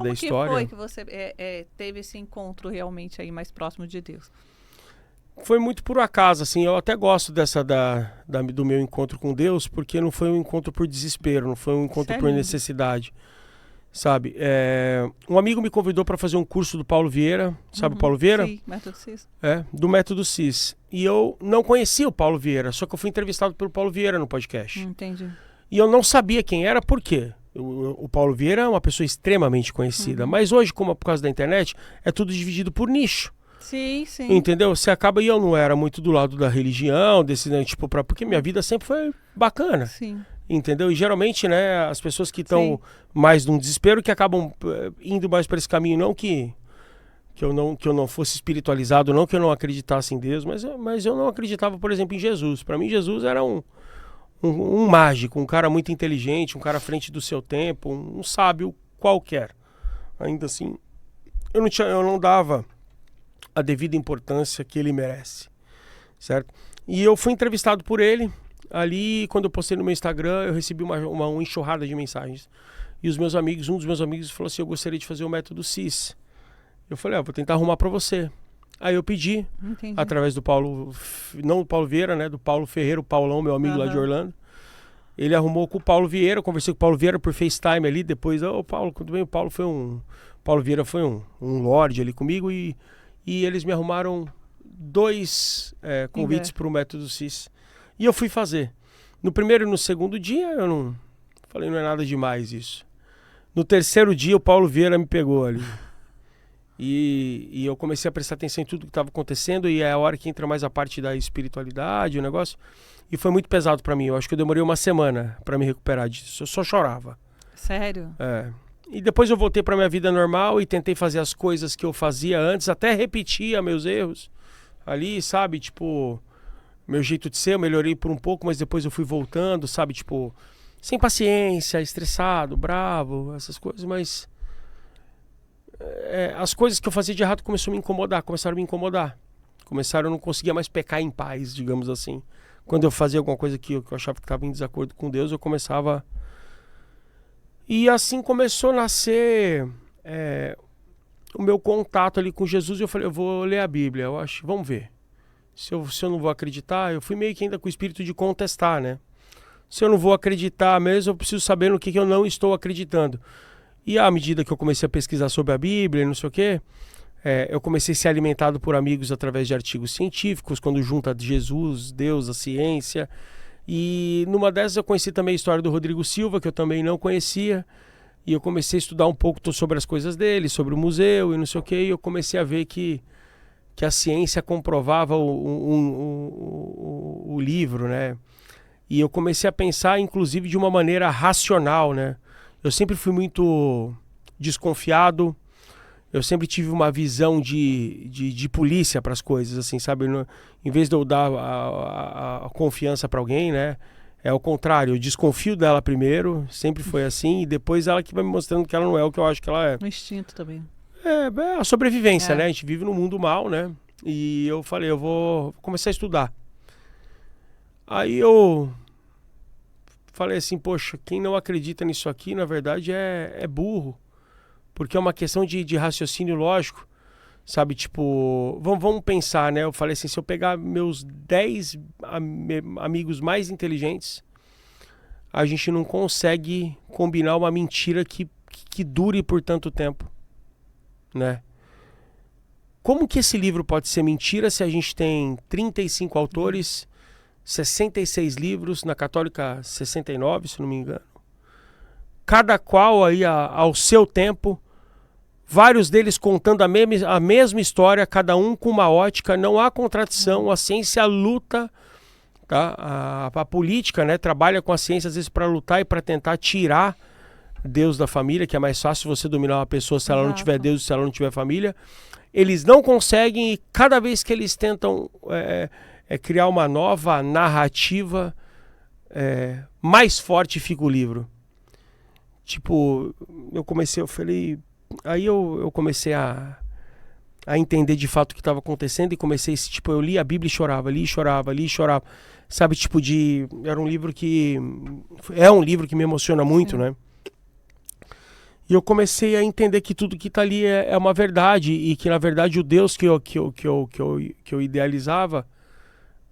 da história. Como que foi que você teve esse encontro realmente aí mais próximo de Deus? Foi muito por acaso, assim, eu até gosto do meu encontro com Deus, porque não foi um encontro por desespero, não foi um encontro por necessidade, sabe? Um amigo me convidou para fazer um curso do Paulo Vieira, sabe o Paulo Vieira? Sim, Método CIS. Do Método CIS. E eu não conhecia o Paulo Vieira, só que eu fui entrevistado pelo Paulo Vieira no podcast. Entendi. E eu não sabia quem era, por quê? O Paulo Vieira é uma pessoa extremamente conhecida, mas hoje, como por causa da internet, é tudo dividido por nicho. Sim, sim. Entendeu? Você acaba, e eu não era muito do lado da religião, tipo, porque minha vida sempre foi bacana. Sim. Entendeu? E geralmente, né, as pessoas que estão mais num desespero que acabam indo mais para esse caminho, não que eu não fosse espiritualizado, não que eu não acreditasse em Deus, mas eu não acreditava, por exemplo, em Jesus. Para mim, Jesus era um mágico, um cara muito inteligente, um cara à frente do seu tempo, um sábio qualquer. Ainda assim, eu não dava a devida importância que ele merece, certo? E eu fui entrevistado por ele. Ali, quando eu postei no meu Instagram, eu recebi uma enxurrada de mensagens. E um dos meus amigos falou assim, eu gostaria de fazer o Método CIS. Eu falei, vou tentar arrumar para você. Aí eu pedi, através do Paulo, não do Paulo Vieira, né, do Paulo Ferreira, o Paulão, meu amigo lá de Orlando. Ele arrumou com o Paulo Vieira, eu conversei com o Paulo Vieira por FaceTime ali, depois, Paulo, tudo bem? O Paulo Vieira foi um lorde ali comigo e eles me arrumaram 2 convites para o Método CIS. E eu fui fazer. No primeiro e no segundo dia, eu não falei, não é nada demais isso. No terceiro dia, o Paulo Vieira me pegou ali. E eu comecei a prestar atenção em tudo que estava acontecendo, e é a hora que entra mais a parte da espiritualidade, o negócio. E foi muito pesado para mim. Eu acho que eu demorei uma semana para me recuperar disso. Eu só chorava. Sério? E depois eu voltei para minha vida normal e tentei fazer as coisas que eu fazia antes, até repetia meus erros ali, sabe? Tipo, meu jeito de ser, eu melhorei por um pouco, mas depois eu fui voltando, sabe? Tipo, sem paciência, estressado, bravo, essas coisas, mas as coisas que eu fazia de errado começaram a me incomodar. Eu não conseguia mais pecar em paz, digamos assim. Quando eu fazia alguma coisa que eu achava que estava em desacordo com Deus, eu começava... E assim começou a nascer o meu contato ali com Jesus. Eu falei, eu vou ler a Bíblia, eu acho, vamos ver. Se eu não vou acreditar, eu fui meio que ainda com o espírito de contestar, né? Se eu não vou acreditar mesmo, eu preciso saber no que eu não estou acreditando. E à medida que eu comecei a pesquisar sobre a Bíblia e não sei o quê, eu comecei a ser alimentado por amigos através de artigos científicos, quando junta Jesus, Deus, a ciência. E numa dessas eu conheci também a história do Rodrigo Silva, que eu também não conhecia. E eu comecei a estudar um pouco sobre as coisas dele, sobre o museu e não sei o quê. E eu comecei a ver que a ciência comprovava o livro, né? E eu comecei a pensar, inclusive, de uma maneira racional, né? Eu sempre fui muito desconfiado. Eu sempre tive uma visão de polícia para as coisas, assim, sabe? Em vez de eu dar a confiança para alguém, né? É o contrário, eu desconfio dela primeiro, sempre foi assim, e depois ela que vai me mostrando que ela não é o que eu acho que ela é. Um instinto também. É a sobrevivência, né? A gente vive num mundo mal, né? E eu falei, eu vou começar a estudar. Aí eu falei assim, poxa, quem não acredita nisso aqui, na verdade, é burro. Porque é uma questão de raciocínio lógico, sabe? Tipo, vamos pensar, né? Eu falei assim, se eu pegar meus 10 amigos mais inteligentes, a gente não consegue combinar uma mentira que dure por tanto tempo, né? Como que esse livro pode ser mentira se a gente tem 35 autores, 66 livros, na Católica 69, se não me engano? Cada qual aí ao seu tempo, vários deles contando a mesma história, cada um com uma ótica, não há contradição, a ciência luta, tá? A política, né, trabalha com a ciência às vezes para lutar e para tentar tirar Deus da família, que é mais fácil você dominar uma pessoa se ela não tiver Deus e se ela não tiver família. Eles não conseguem, e cada vez que eles tentam criar uma nova narrativa, mais forte fica o livro. Tipo, aí eu comecei a entender de fato o que estava acontecendo e comecei, tipo, eu li a Bíblia e chorava, li e chorava, li e chorava. Sabe, tipo, é um livro que me emociona muito, né? E eu comecei a entender que tudo que está ali é uma verdade e que, na verdade, o Deus que eu idealizava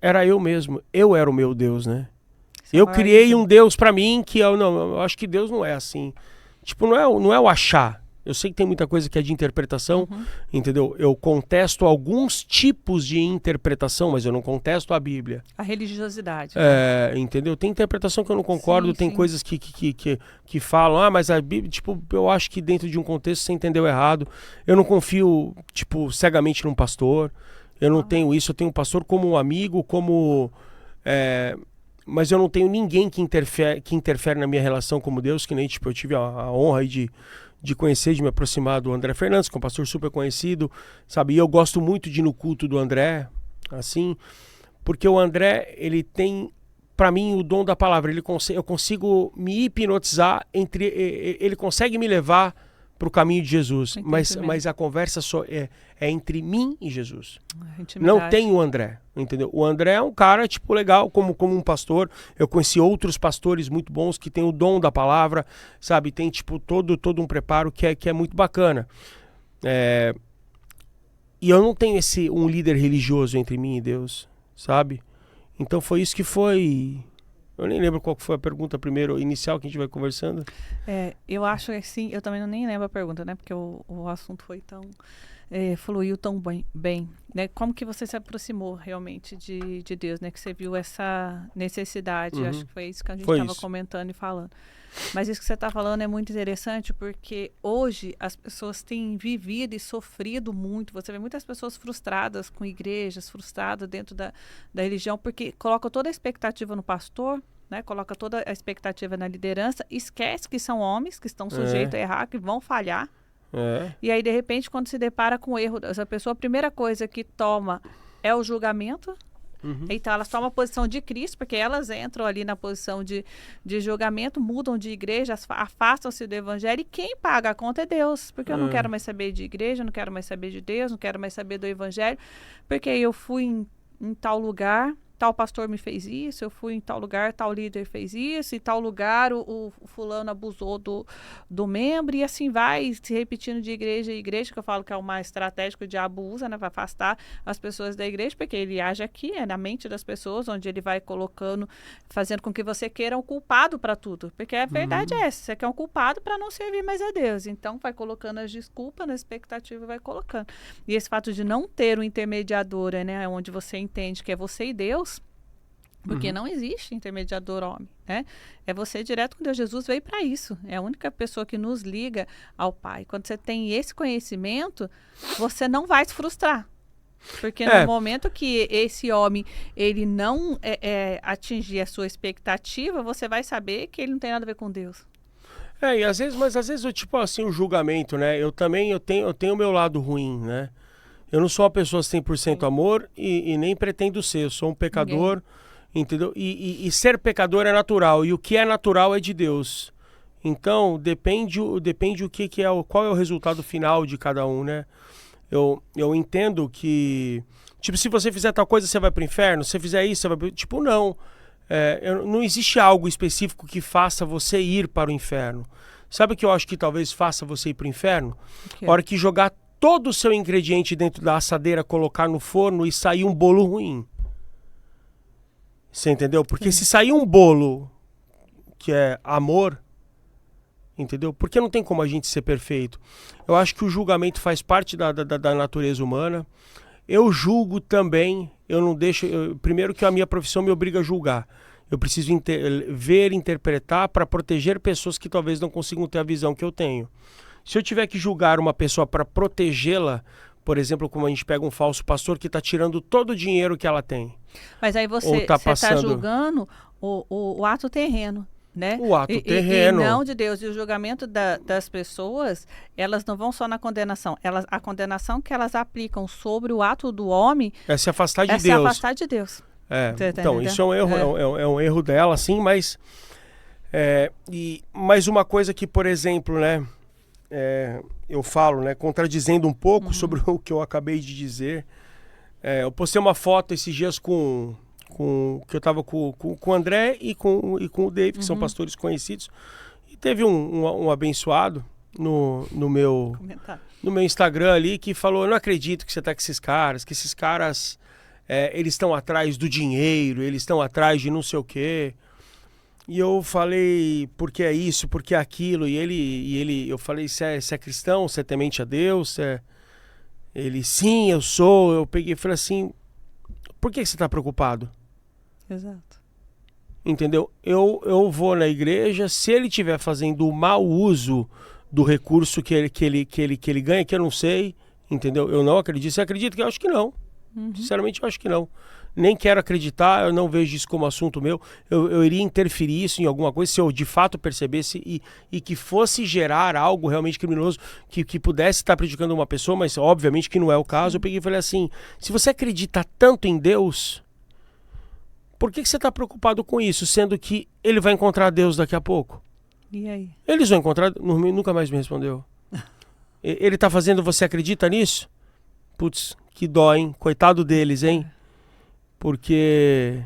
era eu mesmo. Eu era o meu Deus, né? Eu criei um Deus para mim que eu acho que Deus não é assim. Tipo, não é o achar. Eu sei que tem muita coisa que é de interpretação, entendeu? Eu contesto alguns tipos de interpretação, mas eu não contesto a Bíblia. A religiosidade. Entendeu? Tem interpretação que eu não concordo, Sim, tem sim. coisas que falam, mas a Bíblia, tipo, eu acho que dentro de um contexto você entendeu errado. Eu não confio, tipo, cegamente num pastor. Eu não tenho isso, eu tenho um pastor como um amigo, mas eu não tenho ninguém que interfere na minha relação como Deus, que nem, tipo, eu tive a honra aí de conhecer, de me aproximar do André Fernandes, que é um pastor super conhecido, sabe? E eu gosto muito de ir no culto do André, assim, porque o André, ele tem, para mim, o dom da palavra. Eu consigo me hipnotizar, ele consegue me levar para o caminho de Jesus, mas a conversa só é entre mim e Jesus. Não tem o André, entendeu? O André é um cara, tipo, legal, como um pastor. Eu conheci outros pastores muito bons que têm o dom da palavra, sabe? Tem, tipo, todo um preparo que é muito bacana. E eu não tenho um líder religioso entre mim e Deus, sabe? Então foi isso que foi... Eu nem lembro qual foi a pergunta primeiro, inicial, que a gente vai conversando. Eu acho que sim, eu também nem lembro a pergunta, né? Porque o assunto foi tão... fluiu tão bem, né? Como que você se aproximou realmente de Deus, né? Que você viu essa necessidade, acho que foi isso que a gente estava comentando e falando. Mas isso que você está falando é muito interessante, porque hoje as pessoas têm vivido e sofrido muito. Você vê muitas pessoas frustradas com igrejas, frustradas dentro da religião, porque colocam toda a expectativa no pastor, né? Coloca toda a expectativa na liderança, esquece que são homens, que estão sujeitos a errar, que vão falhar. E aí, de repente, quando se depara com o erro dessa pessoa, a primeira coisa que toma é o julgamento. Então, elas tomam a posição de Cristo, porque elas entram ali na posição de julgamento, mudam de igreja, afastam-se do evangelho, e quem paga a conta é Deus, porque eu não quero mais saber de igreja, não quero mais saber de Deus, não quero mais saber do evangelho, porque eu fui em tal lugar, tal pastor me fez isso, eu fui em tal lugar, tal líder fez isso, em tal lugar o fulano abusou do membro, e assim vai se repetindo de igreja em igreja, que eu falo que é o mais estratégico, o diabo usa, né, para afastar as pessoas da igreja, porque ele age aqui, na mente das pessoas, onde ele vai colocando, fazendo com que você queira um culpado para tudo, porque a verdade é essa, você quer um culpado para não servir mais a Deus, então vai colocando as desculpas na expectativa, vai colocando. E esse fato de não ter um intermediador, né, onde você entende que é você e Deus, porque não existe intermediador homem, né? É você direto com Deus. Jesus veio para isso. É a única pessoa que nos liga ao Pai. Quando você tem esse conhecimento, você não vai se frustrar. Porque no momento que esse homem ele não atingir a sua expectativa, você vai saber que ele não tem nada a ver com Deus. E às vezes, tipo assim, o julgamento, né? Eu tenho o meu lado ruim, né? Eu não sou uma pessoa 100% amor e nem pretendo ser. Eu sou um pecador... Entendeu? E ser pecador é natural, e o que é natural é de Deus. Então, depende o que é, qual é o resultado final de cada um, né? Eu entendo que, tipo, se você fizer tal coisa, você vai pro inferno, se você fizer isso, você vai pro... Tipo, não. Não existe algo específico que faça você ir para o inferno. Sabe o que eu acho que talvez faça você ir pro inferno? A hora que jogar todo o seu ingrediente dentro da assadeira, colocar no forno e sair um bolo ruim. Você entendeu? Porque se sair um bolo que é amor, entendeu? Porque não tem como a gente ser perfeito. Eu acho que o julgamento faz parte da natureza humana. Eu julgo também, eu não deixo... primeiro que a minha profissão me obriga a julgar. Eu preciso ver, interpretar para proteger pessoas que talvez não consigam ter a visão que eu tenho. Se eu tiver que julgar uma pessoa para protegê-la, por exemplo, como a gente pega um falso pastor que está tirando todo o dinheiro que ela tem. Mas aí você está julgando o ato terreno, né? O ato terreno. E não de Deus. E o julgamento das pessoas, elas não vão só na condenação. A condenação que elas aplicam sobre o ato do homem... É se afastar de Deus. É se afastar de Deus. Então, isso é um erro, é um erro dela, sim, mas... mais uma coisa que, por exemplo, né... eu falo, né, contradizendo um pouco sobre o que eu acabei de dizer. Eu postei uma foto esses dias que eu estava com o André e com o David, que são pastores conhecidos, e teve um abençoado, no meu Instagram ali que falou, eu não acredito que você tá com esses caras, que esses caras, eles estão atrás do dinheiro, eles estão atrás de não sei o quê. E eu falei, por que é isso, por que é aquilo? Eu falei, você é cristão, você é temente a Deus? Ele, sim, eu sou. Eu peguei e falei assim, por que você tá preocupado? Exato. Entendeu? Eu vou na igreja, se ele estiver fazendo o mau uso do recurso que ele ganha, que eu não sei, entendeu? Eu não acredito. Você acredita? Eu acho que não. Sinceramente, eu acho que não. Nem quero acreditar, eu não vejo isso como assunto meu. Eu iria interferir isso em alguma coisa se eu de fato percebesse e que fosse gerar algo realmente criminoso que pudesse estar prejudicando uma pessoa, mas obviamente que não é o caso. Eu peguei e falei assim, se você acredita tanto em Deus, por que você está preocupado com isso, sendo que ele vai encontrar Deus daqui a pouco? E aí? Eles vão encontrar... Nunca mais me respondeu. Ele está fazendo... Você acredita nisso? Putz, que dó, hein? Coitado deles, hein? Porque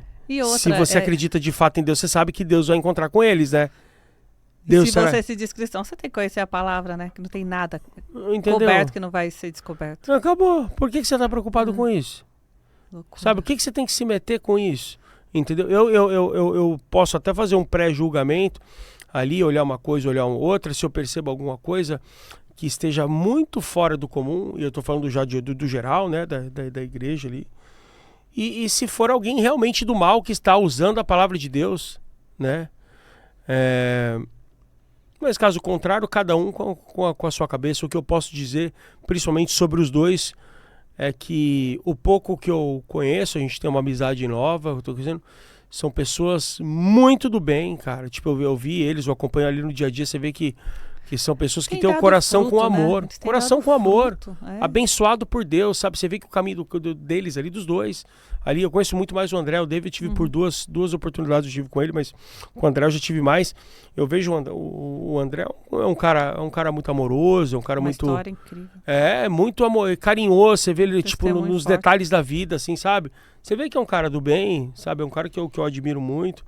se você acredita de fato em Deus, você sabe que Deus vai encontrar com eles, né? Deus, se você se diz cristão, você tem que conhecer a palavra, né? Que não tem nada coberto que não vai ser descoberto. Acabou. Por que você está preocupado com isso? Loucura. Sabe, o que você tem que se meter com isso? Entendeu? Eu posso até fazer um pré-julgamento ali, olhar uma coisa, olhar outra, se eu percebo alguma coisa que esteja muito fora do comum, e eu estou falando já do geral, né, da igreja ali, e se for alguém realmente do mal que está usando a palavra de Deus, né, mas caso contrário, cada um com a sua cabeça. O que eu posso dizer, principalmente sobre os dois, é que o pouco que eu conheço, a gente tem uma amizade nova, eu tô dizendo, são pessoas muito do bem, cara. Tipo, eu vi eles, eu acompanho ali no dia a dia, você vê que são pessoas que têm o coração fruto, com amor. Né? Coração com amor, abençoado por Deus, sabe? Você vê que o caminho deles ali, dos dois. Ali eu conheço muito mais o André, o David eu tive por duas oportunidades eu tive com ele, mas com o André eu já tive mais. Eu vejo o André é um cara muito amoroso, é um cara muito... Uma história incrível. Muito carinhoso, você vê ele tipo nos detalhes da vida, assim, sabe? Você vê que é um cara do bem, sabe? É um cara que eu admiro muito,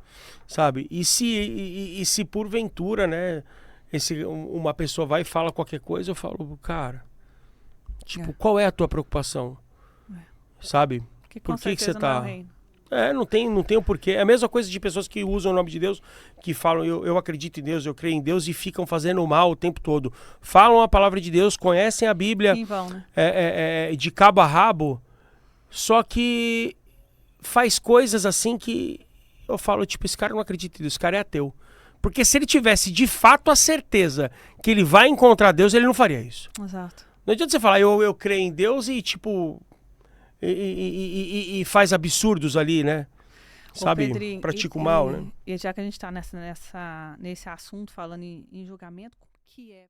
sabe? E se porventura, né, uma pessoa vai e fala qualquer coisa, eu falo, cara, tipo, qual é a tua preocupação? Sabe? Por que você tá... não tem o porquê. É a mesma coisa de pessoas que usam o nome de Deus, que falam, eu acredito em Deus, eu creio em Deus, e ficam fazendo o mal o tempo todo. Falam a palavra de Deus, conhecem a Bíblia de cabo a rabo, só que faz coisas assim que eu falo, tipo, esse cara não acredita em Deus, esse cara é ateu. Porque se ele tivesse de fato a certeza que ele vai encontrar Deus, ele não faria isso. Exato. Não adianta você falar, eu creio em Deus e tipo... E faz absurdos ali, né? Sabe? Pedrinho, pratica o mal, né? E já que a gente está nesse assunto, falando em julgamento, o que é...